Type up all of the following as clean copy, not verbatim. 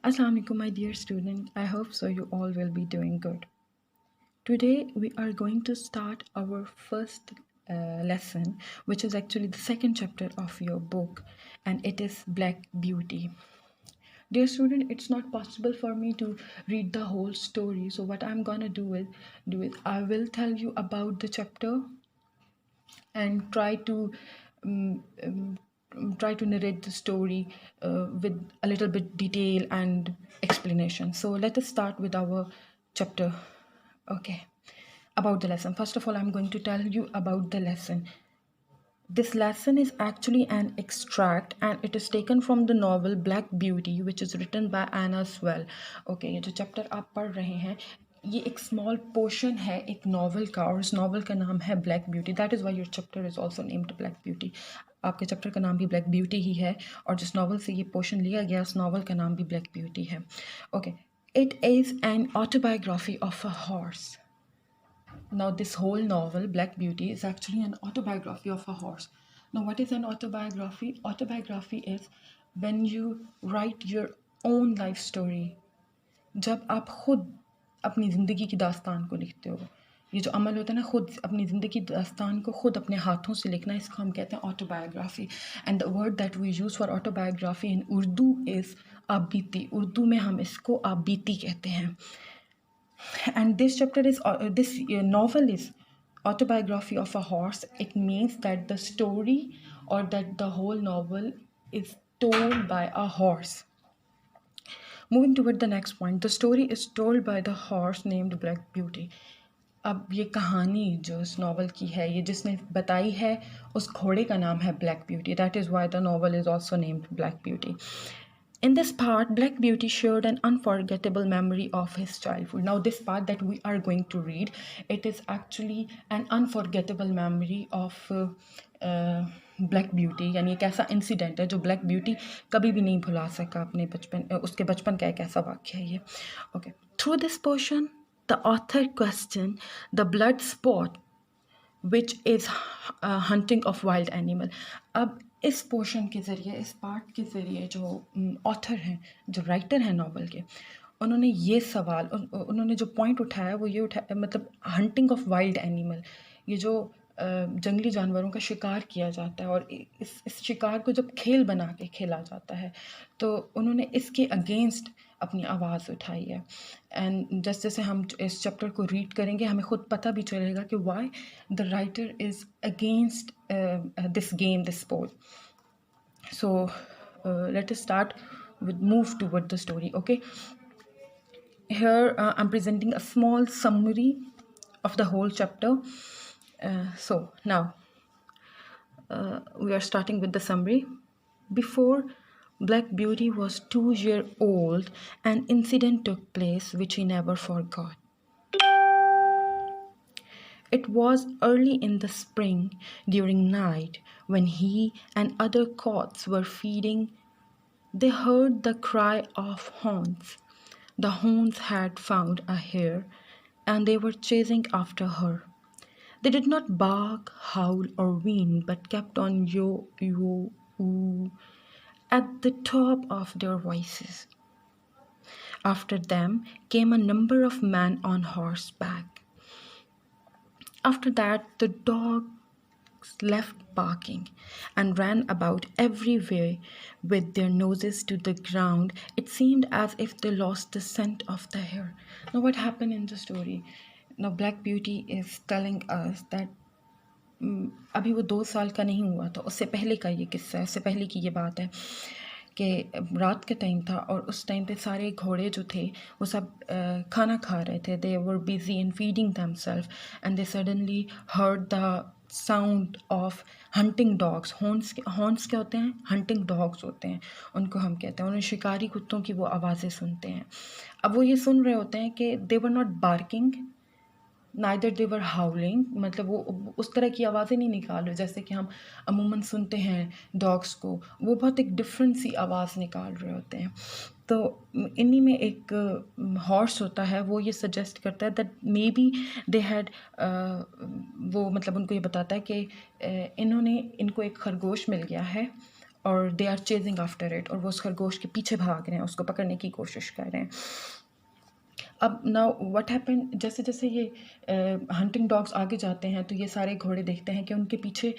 Assalamu alaikum, my dear student. I hope so you all will be doing good. Today we are going to start our first lesson, which is actually the second chapter of your book, and it is Black Beauty. Dear student, it's not possible for me to read the whole story. So what I'm gonna do is I will tell you about the chapter and um, um, try to narrate the story with a little bit detail and explanation. So let us start with our chapter. Okay, about the lesson. First of all, I'm going to tell you about the lesson. This lesson is actually an extract and it is taken from the novel Black Beauty, which is written by Anna Swell. Okay, ये जो chapter आप पढ़ रहे हैं ये एक small portion है एक नॉवल का, और इस नॉवल का नाम है black beauty. That is why your chapter is also named black beauty. आपके चैप्टर का नाम भी ब्लैक ब्यूटी ही है, और जिस नॉवल से ये पोर्शन लिया गया उस नॉवल का नाम भी ब्लैक ब्यूटी है. Okay, it is an autobiography of a horse. Now, this whole novel, Black Beauty, is actually an autobiography of a horse. Now, what is an autobiography? Autobiography is when you write your own life story. जब आप खुद अपनी ज़िंदगी की दास्तान को लिखते हो. ये जो अमल होता है ना, खुद अपनी ज़िंदगी की दास्तान को खुद अपने हाथों से लिखना, इसको हम कहते हैं autobiography. And the word that we use for autobiography in Urdu is aapbeeti. Urdu में हम इसको आबीती कहते हैं. And this chapter is this novel is autobiography of a horse. It means that the story or that the whole novel is told by a horse. Moving toward the next point, the story is told by the horse named Black Beauty. अब ये कहानी जो इस novel की है, ये जिसने बताई है उस घोड़े का नाम है black beauty. That is why the novel is also named black beauty. In this part, Black Beauty shared an unforgettable memory of his childhood. Now, this part that we are going to read, it is actually an unforgettable memory of black beauty. यानी एक ऐसा incident है जो black beauty कभी भी नहीं भुला सका अपने बचपन, उसके बचपन का एक ऐसा वाक्य है ये. Okay, through this portion the author question the blood spot which is hunting of wild animal. अब इस पोर्शन के ज़रिए, इस पार्ट के ज़रिए जो ऑथर हैं, जो राइटर हैं नावल के, उन्होंने ये सवाल, उन्होंने जो पॉइंट उठाया वो ये उठाया, मतलब हंटिंग ऑफ वाइल्ड एनिमल. ये जो जंगली जानवरों का शिकार किया जाता है और इस शिकार को जब खेल बना के खेला जाता है, तो उन्होंने इसके अगेंस्ट अपनी आवाज़ उठाई है. एंड जैसे जैसे हम इस चैप्टर को रीड करेंगे हमें ख़ुद पता भी चलेगा कि why the writer is against this game, this sport. So let us start with move toward the story. Okay, here I'm presenting a small summary of the whole chapter. So now we are starting with the summary. Before Black Beauty was 2 years old, an incident took place which he never forgot. It was early in the spring during night when he and other cots were feeding. They heard the cry of hounds. The hounds had found a hare and they were chasing after her. They did not bark, howl, or whine, but kept on yo-yo-oo at the top of their voices. After them came a number of men on horseback. After that, the dogs left barking and ran about everywhere with their noses to the ground. It seemed as if they lost the scent of the hare. Now, what happened in the story? Now, Black Beauty is telling us that अभी वो 2 साल का नहीं हुआ था, उससे पहले का ये किस्सा है, उससे पहले की ये बात है कि रात का टाइम था और उस टाइम पे सारे घोड़े जो थे वो सब खाना खा रहे थे. They were busy in feeding themselves and they suddenly heard the sound of hunting dogs. Horns क्या होते हैं? हंटिंग डॉग्स होते हैं, उनको हम कहते हैं. उन्हें शिकारी कुत्तों की वो आवाज़ें सुनते हैं. अब वो ये सुन रहे होते हैं कि they were not barking, neither they were howling, मतलब वो उस तरह की आवाज़ें नहीं निकाल रहे जैसे कि हम अमूमन सुनते हैं डॉग्स को. वो बहुत एक डिफरेंट सी आवाज़ निकाल रहे होते हैं. तो इन्हीं में एक हॉर्स होता है, वो ये सजेस्ट करता है that may be they had, वो मतलब उनको ये बताता है कि इनको एक खरगोश मिल गया है और they are chasing after it, और वो उस खरगोश के पीछे भाग रहे हैं, उसको पकड़ने की कोशिश कर रहे हैं। अब नाउ व्हाट हैपन, जैसे जैसे ये हंटिंग डॉग्स आगे जाते हैं तो ये सारे घोड़े देखते हैं कि उनके पीछे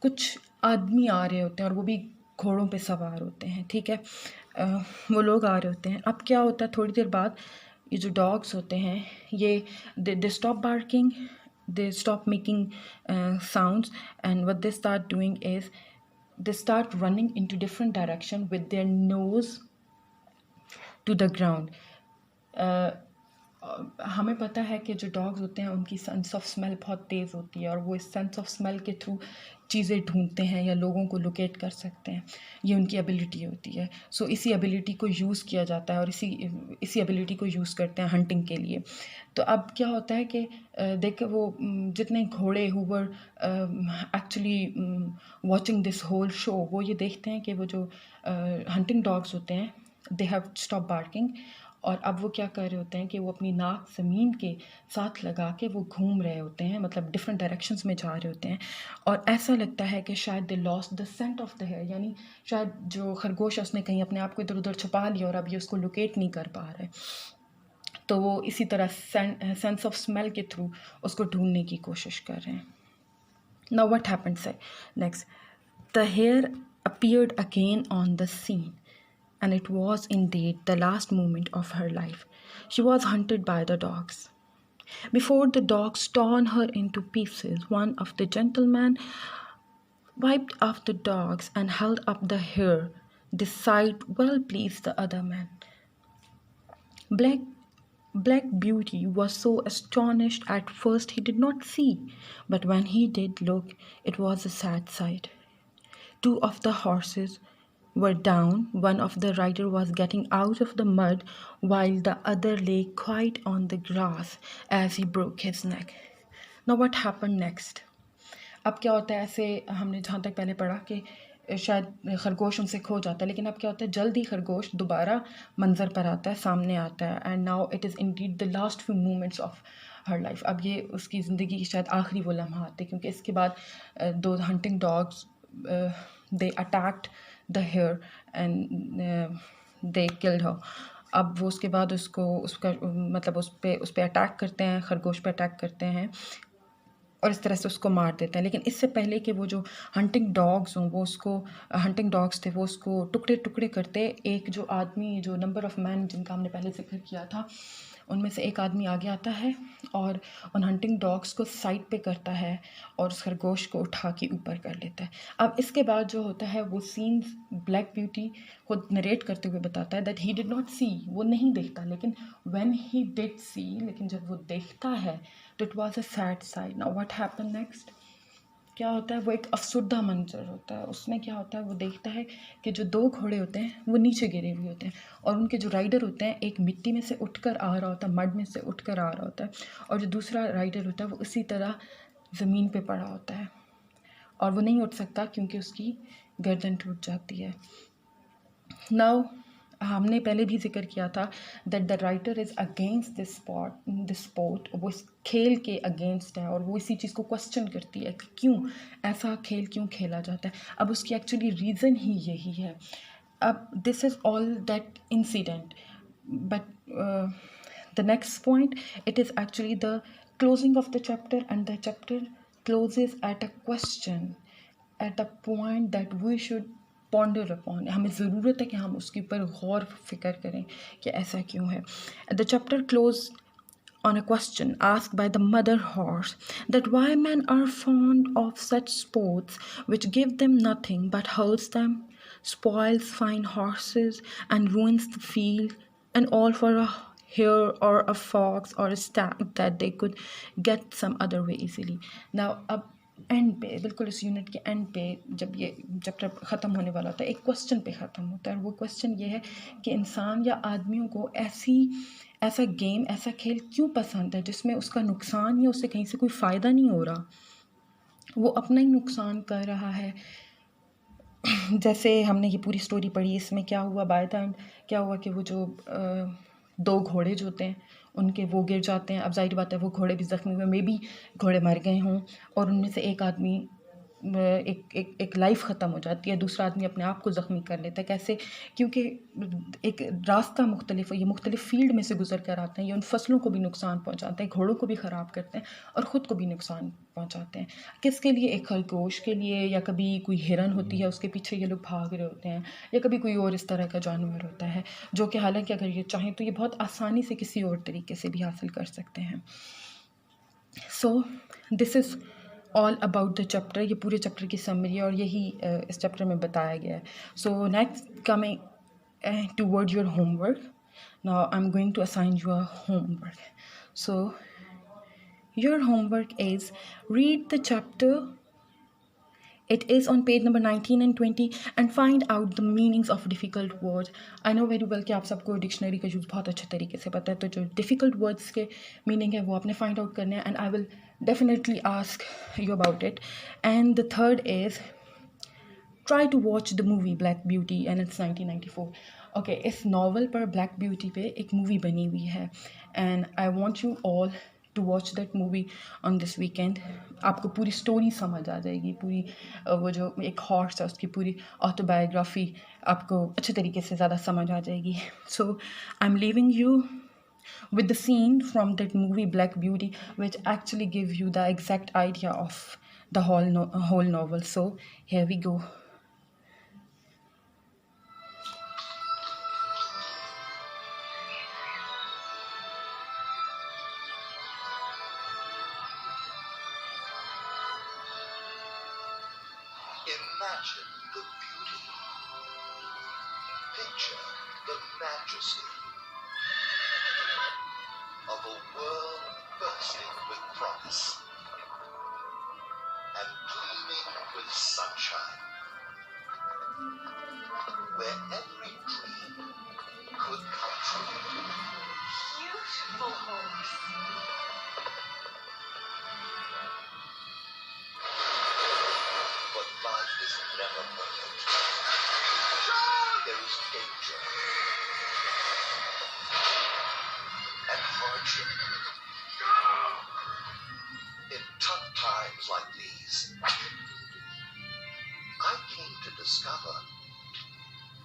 कुछ आदमी आ रहे होते हैं और वो भी घोड़ों पे सवार होते हैं, ठीक है। वो लोग आ रहे होते हैं। अब क्या होता है, थोड़ी देर बाद ये जो डॉग्स होते हैं ये they stop barking, they stop making sounds, and what they start doing is they start running into different direction with their nose to the ground. हमें पता है कि जो डॉग्स होते हैं उनकी सेंस ऑफ स्मेल बहुत तेज़ होती है और वो इस सेंस ऑफ स्मेल के थ्रू चीज़ें ढूंढते हैं या लोगों को लोकेट कर सकते हैं। ये उनकी एबिलिटी होती है। सो इसी एबिलिटी को यूज़ किया जाता है और इसी एबिलिटी को यूज़ करते हैं हंटिंग के लिए। तो अब क्या होता है कि देख वो जितने घोड़े who were actually watching this whole show, वो ये देखते हैं कि वो जो हंटिंग डॉग्स होते हैं दे हैव स्टॉप बार्किंग, और अब वो क्या कर रहे होते हैं कि वो अपनी नाक ज़मीन के साथ लगा के वो घूम रहे होते हैं, मतलब डिफरेंट डायरेक्शंस में जा रहे होते हैं। और ऐसा लगता है कि शायद they lost the scent of the hare, यानी शायद जो खरगोश है उसने कहीं अपने आप को इधर उधर छुपा लिया और अब ये उसको लोकेट नहीं कर पा रहे। तो वो इसी तरह सेंस ऑफ स्मेल के थ्रू उसको ढूंढने की कोशिश कर रहे हैं। Now what happened next? The hare appeared again on the scene, and it was indeed the last moment of her life. She was hunted by the dogs. Before the dogs torn her into pieces, one of the gentlemen wiped off the dogs and held up the hare. This sight well pleased the other man. Black Black Beauty was so astonished at first he did not see, but when he did look, it was a sad sight. Two of the horses were down, one of the rider was getting out of the mud, while the other lay quiet on the grass as he broke his neck. Now what happened next? अब क्या होता है, ऐसे हमने जहाँ तक पहले पढ़ा कि शायद खरगोश उनसे खो जाता है, लेकिन अब क्या होता है, जल्द ही खरगोश दोबारा मंजर पर आता है, सामने आता है, and now it is Indeed the last few moments of her life. अब ये उसकी ज़िंदगी की शायद आखिरी वो लम्हा थे, क्योंकि इसके बाद दो hunting dogs they attacked the hare and they killed her. अब वो उसके बाद उसको उसका मतलब उस पर अटैक करते हैं, खरगोश पे अटैक करते हैं और इस तरह से उसको मार देते हैं। लेकिन इससे पहले कि वो जो हंटिंग डॉग्स हों वो उसको हंटिंग डॉग्स थे वो उसको टुकड़े टुकड़े करते, एक जो आदमी, जो नंबर ऑफ़ मैन जिनका हमने पहले जिक्र किया था, उनमें से एक आदमी आगे आता है और उन हंटिंग डॉग्स को साइड पे करता है और उस खरगोश को उठा के ऊपर कर लेता है। अब इसके बाद जो होता है वो सीन्स ब्लैक ब्यूटी खुद नरेट करते हुए बताता है दैट ही डिड नॉट सी, वो नहीं देखता, लेकिन व्हेन ही डिड सी, लेकिन जब वो देखता है तो it was a sad side. Now what happen next? क्या होता है, वो एक अफसुर्दा मंजर होता है। उसमें क्या होता है, वो देखता है कि जो दो घोड़े होते हैं वो नीचे गिरे हुए होते हैं और उनके जो राइडर होते हैं, एक मिट्टी में से उठकर आ रहा होता है, मड में से उठकर आ रहा होता है, और जो दूसरा राइडर होता है वो इसी तरह ज़मीन पे पड़ा होता है और वो नहीं उठ सकता क्योंकि उसकी गर्दन टूट जाती है। नाउ हमने पहले भी जिक्र किया था that the writer is against this sport, वो इस खेल के अगेंस्ट है और वो इसी चीज़ को क्वेश्चन करती है कि क्यों ऐसा खेल क्यों खेला जाता है। अब उसकी एक्चुअली रीज़न ही यही है। अब this is all that incident, but the next point, it is actually the closing of the chapter, and the chapter closes at a question, at a point that we should ponder upon. हमें ज़रूरत है कि हम उसके ऊपर गौर फिक्र करें कि ऐसा क्यों है। The chapter closed on a question asked by the mother horse, that why men are fond of such sports which give them nothing but hurts them, spoils fine horses, and ruins the field, and all for a hare or a fox or a stag that they could get some other way easily. Now अब and पे, बिल्कुल इस unit के and पे, जब ये chapter ख़त्म होने वाला होता है, एक क्वेश्चन पे ख़त्म होता है। वो क्वेश्चन ये है कि इंसान या आदमियों को ऐसा गेम, ऐसा खेल क्यों पसंद है जिसमें उसका नुकसान या उससे कहीं से कोई फ़ायदा नहीं हो रहा, वो अपना ही नुकसान कर रहा है। जैसे हमने ये पूरी स्टोरी पढ़ी, इसमें क्या हुआ बाय द एंड, क्या हुआ कि वो जो दो घोड़े जो होते हैं उनके वो गिर जाते हैं। अब जाहिर बात है वो घोड़े भी ज़ख्मी हुए, मे बी घोड़े मर गए हों और उनमें से एक आदमी एक लाइफ ख़त्म हो जाती है, दूसरा आदमी अपने आप को ज़ख्मी कर लेता है। कैसे? क्योंकि एक रास्ता मुख्तलिफ है, ये मुख्तलिफ फ़ील्ड में से गुजर कर आते हैं, ये उन फसलों को भी नुकसान पहुंचाते हैं, घोड़ों को भी ख़राब करते हैं और ख़ुद को भी नुकसान पहुंचाते हैं। किसके लिए? एक खरगोश के लिए, या कभी कोई हिरन होती है उसके पीछे ये लोग भाग रहे होते हैं, या कभी कोई और इस तरह का जानवर होता है जो कि हालांकि अगर ये चाहें तो ये बहुत आसानी से किसी और तरीके से भी हासिल कर सकते हैं। So this is all about the chapter. ये पूरे चैप्टर की समरी है और यही इस चैप्टर में बताया गया है। So next coming toward your homework, now I am going to assign you a homework. So your homework is read the chapter. It is on page number 19 and 20 and find out the meanings of difficult words. I know very well कि आप सबको dictionary का use बहुत अच्छे तरीके से पता है, तो जो डिफ़िकल्ट वर्ड्स के मीनिंग है वो आपने फाइंड आउट करने हैं and I will definitely ask you about it. And the third is try to watch the movie Black Beauty and it's 1994. Okay, इस नॉवल पर ब्लैक ब्यूटी पे एक मूवी बनी हुई है and I want you all to watch that movie on this weekend. आपको पूरी story समझ आ जाएगी, पूरी वो जो एक हॉर्स है उसकी पूरी ऑटोबायोग्राफी आपको अच्छे तरीके से ज़्यादा समझ आ जाएगी. So I am leaving you with the scene from that movie Black Beauty, which actually give you the exact idea of the whole novel. So here we go. Imagine the beauty, picture the majesty of a world bursting with promise and gleaming with sunshine, where every dream could come true. Beautiful horse. But life is never perfect. There is danger and hardship. In tough times like these, I came to discover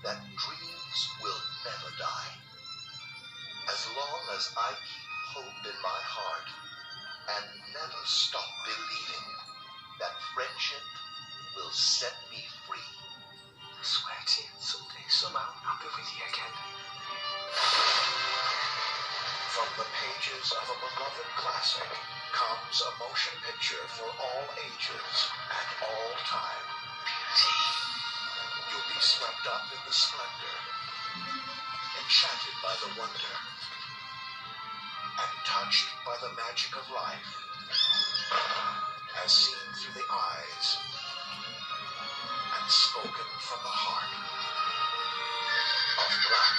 that dreams will never die. As long as I keep hope in my heart and never stop believing that friendship will set me free. I swear to you, someday, somehow, I'll be with you again. From the pages of a beloved classic comes a motion picture for all ages and all time. Beauty. You'll be swept up in the splendor, enchanted by the wonder, and touched by the magic of life, as seen through the eyes and spoken from the heart of Black